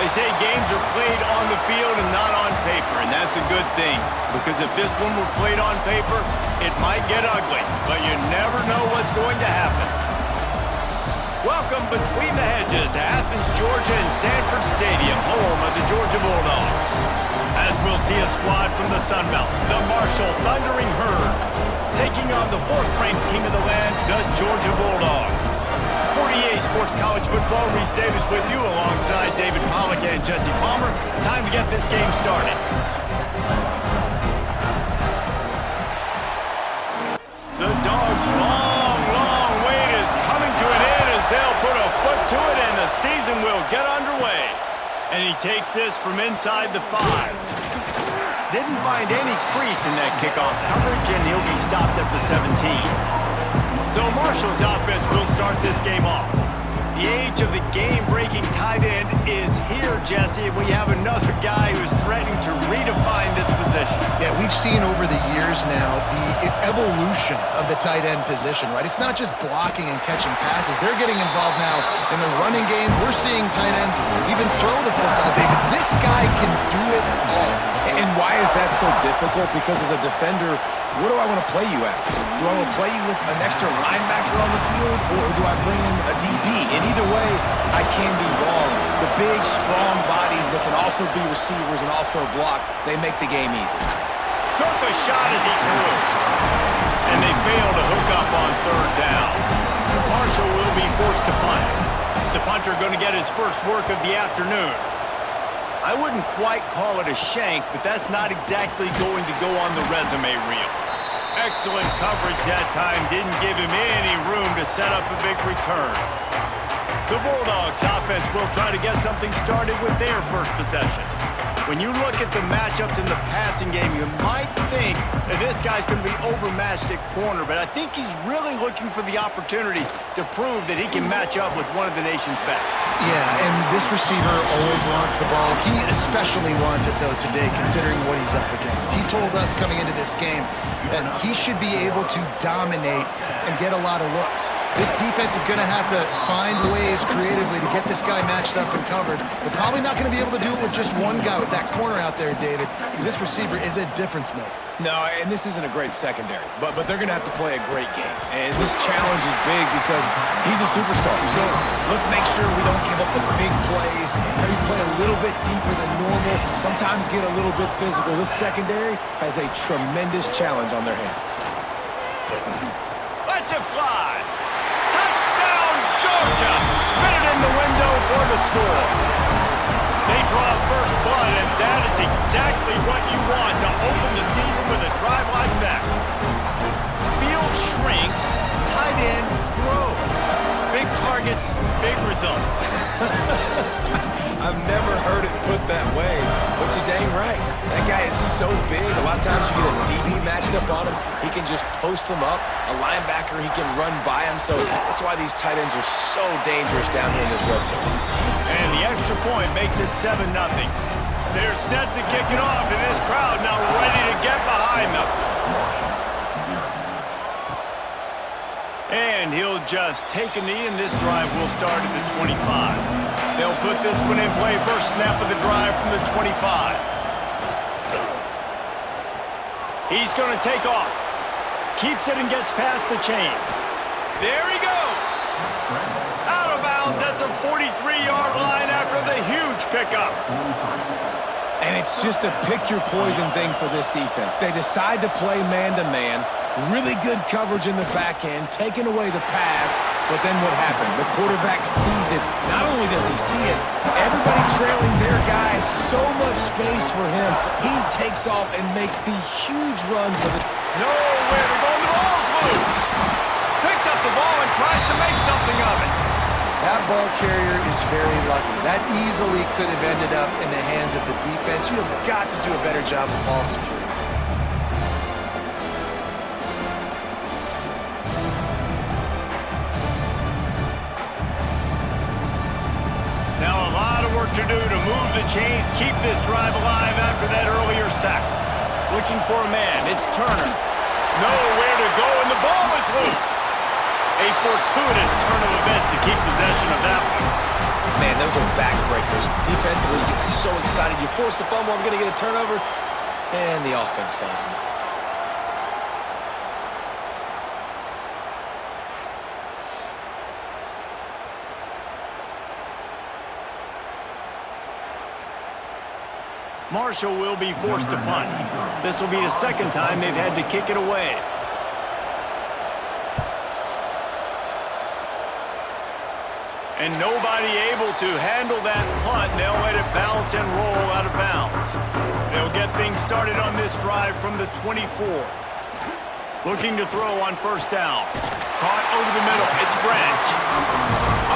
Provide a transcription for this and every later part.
They say games are played on the field and not on paper, and that's a good thing. Because if this one were played on paper, it might get ugly, but you never know what's going to happen. Welcome between the hedges to Athens, Georgia and Sanford Stadium, home of the Georgia Bulldogs. As we'll see a squad from the Sun Belt, the Marshall Thundering Herd, taking on the fourth-ranked team of the land, the Georgia Bulldogs. 48 Sports College Football, Reese Davis with you alongside David Pollack and Jesse Palmer. Time to get this game started. The Dogs' long wait is coming to an end as they'll put a foot to it and the season will get underway. And he takes this from inside the 5. Didn't find any crease in that kickoff coverage, and he'll be stopped at the 17. So Marshall's offense will start this game off. The age of the game-breaking tight end is here, Jesse, and we have another guy who's threatening to redefine this position. Yeah, we've seen over the years now the evolution of the tight end position, right? It's not just blocking and catching passes. They're getting involved now in the running game. We're seeing tight ends even throw the football, David. This guy can do it all. And why is that so difficult? Because as a defender, what do I want to play you as? Do I want to play you with an extra linebacker on the field, or do I bring in a DB? And either way, I can be wrong. The big, strong bodies that can also be receivers and also block, they make the game easy. Took a shot as he threw. And they fail to hook up on third down. Marshall will be forced to punt. The punter going to get his first work of the afternoon. I wouldn't quite call it a shank, but that's not exactly going to go on the resume reel. Excellent coverage that time didn't give him any room to set up a big return. The Bulldogs offense will try to get something started with their first possession. When you look at the matchups in the passing game, you might think that this guy's going to be overmatched at corner, but I think he's really looking for the opportunity to prove that he can match up with one of the nation's best. Yeah, and this receiver always wants the ball. He especially wants it, though, today, considering what he's up against. He told us coming into this game that he should be able to dominate and get a lot of looks. This defense is going to have to find ways creatively to get this guy matched up and covered. They're probably not going to be able to do it with just one guy with that corner out there, David, because this receiver is a difference maker. No, and this isn't a great secondary, but they're going to have to play a great game. And this challenge is big because he's a superstar. So let's make sure we don't give up the big plays. Maybe play a little bit deeper than normal, sometimes get a little bit physical. This secondary has a tremendous challenge on their hands. Let's it fly. Georgia fitted in the window for the score. They draw first blood, and that is exactly what you want to open the season with a drive like that. Field shrinks, tight end grows. Big targets, big results. I've never heard it put that way, but you're dang right. That guy is so big. A lot of times you get a DB matched up on him. He can just post him up. A linebacker, he can run by him. So that's why these tight ends are so dangerous down here in this red zone. And the extra point makes it 7-0. They're set to kick it off, and this crowd now ready to get behind them. And he'll just take a knee, and this drive will start at the 25. They'll put this one in play. First snap of the drive from the 25. He's going to take off. Keeps it and gets past the chains. There he goes. Out of bounds at the 43-yard line after the huge pickup. And it's just a pick-your-poison thing for this defense. They decide to play man-to-man. Really good coverage in the back end, taking away the pass, but then what happened? The quarterback sees it. Not only does he see it, everybody trailing their guy, so much space for him. He takes off and makes the huge run for the... Nowhere to go, the ball's loose. Picks up the ball and tries to make something of it. That ball carrier is very lucky. That easily could have ended up in the hands of the defense. You have got to do a better job of ball security. To do to move the chains, keep this drive alive after that earlier sack. Looking for a man, it's Turner. Nowhere to go, and the ball is loose. A fortuitous turn of events to keep possession of that one. Man, those are backbreakers. Defensively, you get so excited. You force the fumble, I'm going to get a turnover, and the offense falls in the fumble. Marshall will be forced to punt. This will be the second time they've had to kick it away. And nobody able to handle that punt. They'll let it bounce and roll out of bounds. They'll get things started on this drive from the 24. Looking to throw on first down. Caught over the middle. It's Branch.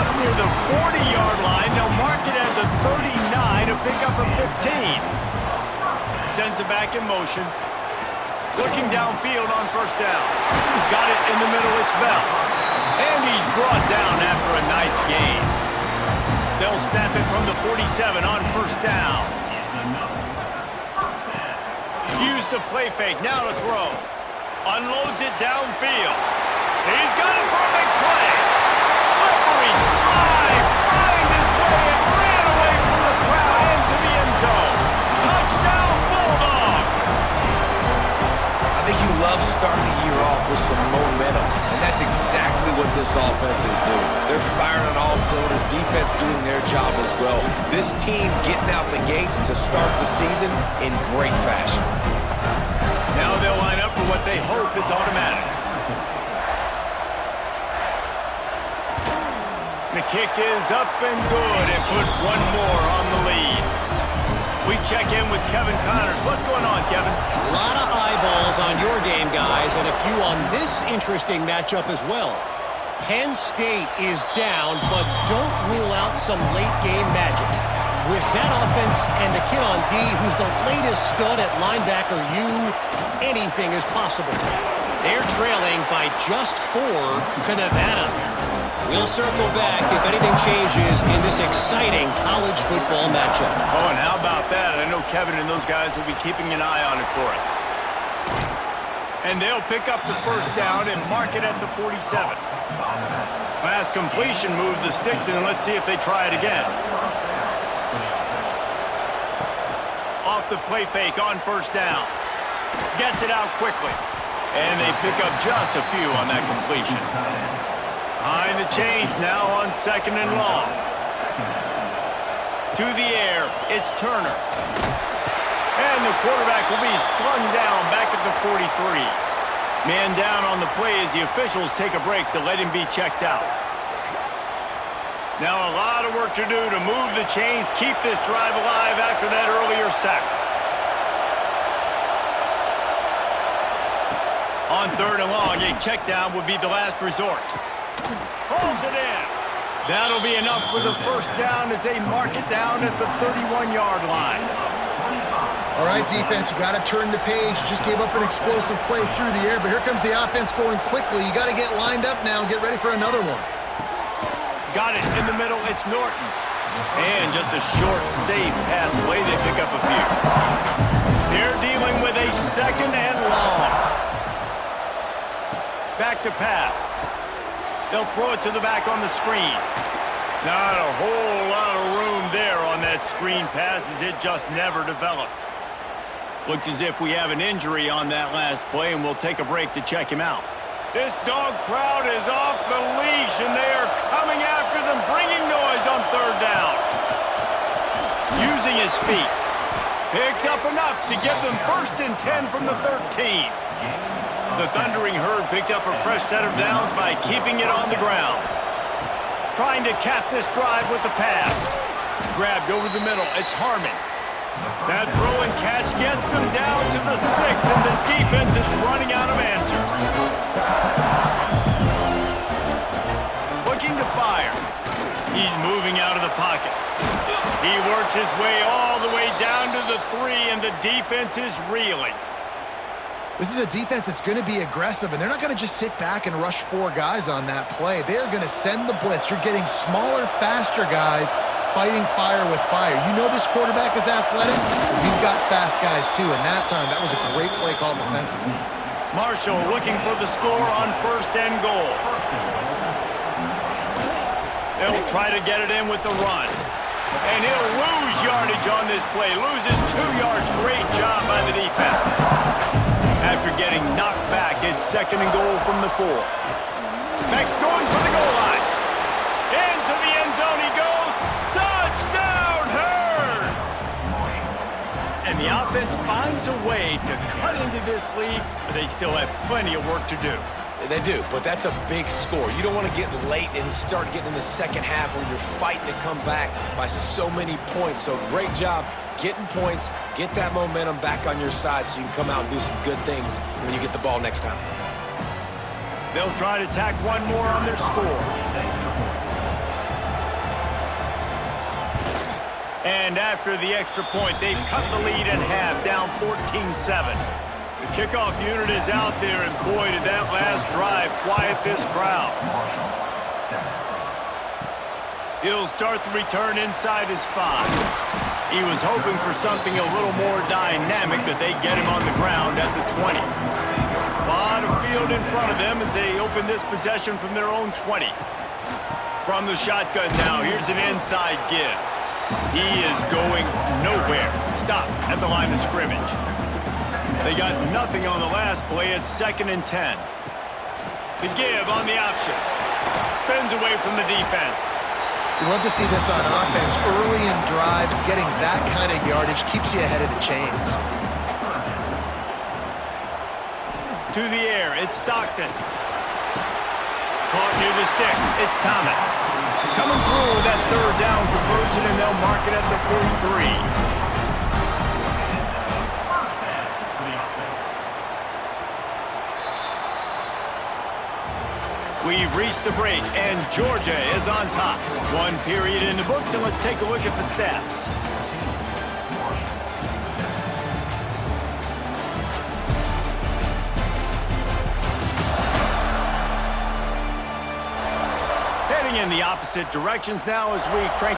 Up near the 40-yard line. They'll mark it at the 39 to pick up a 15. Sends it back in motion. Looking downfield on first down. Got it in the middle. It's Bell. And he's brought down after a nice gain. They'll snap it from the 47 on first down. Use the play fake. Now to throw. Unloads it downfield. He's got it for a big play. Slippery slide. Find his way and ran away from the crowd into the end zone. Touchdown, Bulldogs. I think you love starting the year off with some momentum, and that's exactly what this offense is doing. They're firing on all cylinders, defense doing their job as well. This team getting out the gates to start the season in great fashion. Now they'll line up for what they hope is automatic. The kick is up and good and put one more on the lead. We check in with Kevin Connors. What's going on, Kevin? A lot of eyeballs on your game, guys, and a few on this interesting matchup as well. Penn State is down, but don't rule out some late-game magic. With that offense and the kid on D, who's the latest stud at linebacker U, anything is possible. They're trailing by just 4 to Nevada. We'll circle back if anything changes in this exciting college football matchup. Oh, and how about that? I know Kevin and those guys will be keeping an eye on it for us. And they'll pick up the first down and mark it at the 47. Pass completion, move the sticks, and let's see if they try it again. Off the play fake on first down. Gets it out quickly. And they pick up just a few on that completion. Behind the chains now on second and long. To the air, it's Turner. And the quarterback will be slung down back at the 43. Man down on the play as the officials take a break to let him be checked out. Now a lot of work to do to move the chains, keep this drive alive after that earlier sack. On third and long, a check down would be the last resort. Holds it in. That'll be enough for the first down as they mark it down at the 31-yard line. All right, defense, you got to turn the page. Just gave up an explosive play through the air, but here comes the offense going quickly. You got to get lined up now and get ready for another one. Got it in the middle. It's Norton. And just a short, safe pass play. They pick up a few. They're dealing with a second and long. Back to pass. They'll throw it to the back on the screen. Not a whole lot of room there on that screen pass as it just never developed. Looks as if we have an injury on that last play, and we'll take a break to check him out. This dog crowd is off the leash, and they are coming after them, bringing noise on third down. Using his feet. Picks up enough to give them 1st and 10 from the 13. The Thundering Herd picked up a fresh set of downs by keeping it on the ground. Trying to cap this drive with the pass. Grabbed over the middle. It's Harmon. That throw and catch gets them down to the 6, and the defense is running out of answers. Looking to fire. He's moving out of the pocket. He works his way all the way down to the 3, and the defense is reeling. This is a defense that's going to be aggressive, and they're not going to just sit back and rush 4 guys on that play. They're going to send the blitz. You're getting smaller, faster guys fighting fire with fire. You know this quarterback is athletic. We've got fast guys, too, and that time, that was a great play called defensively. Marshall looking for the score on 1st and goal. They'll try to get it in with the run. And he'll lose yardage on this play. Loses 2 yards. Great job by the defense. After getting knocked back, it's 2nd and goal from the 4. Beck's going for the goal line. Into the end zone he goes. Touchdown, Herd! And the offense finds a way to cut into this lead, but they still have plenty of work to do. They do, but that's a big score. You don't want to get late and start getting in the second half where you're fighting to come back by so many points. So great job getting points, get that momentum back on your side so you can come out and do some good things when you get the ball next time. They'll try to tack one more on their score. And after the extra point, they've cut the lead in half, down 14-7. The kickoff unit is out there, and boy, did that last drive quiet this crowd. He'll start the return inside his 5. He was hoping for something a little more dynamic, but they get him on the ground at the 20. A lot of field in front of them as they open this possession from their own 20. From the shotgun now, here's an inside give. He is going nowhere. Stop at the line of scrimmage. They got nothing on the last play. It's 2nd and 10. The give on the option. Spins away from the defense. You love to see this on offense. Early in drives, getting that kind of yardage keeps you ahead of the chains. To the air, it's Stockton. Caught near the sticks, it's Thomas. Coming through with that 3rd down conversion, and they'll mark it at the 43. We've reached the break, and Georgia is on top. 1 period in the books, and let's take a look at the stats. Heading in the opposite directions now as we crank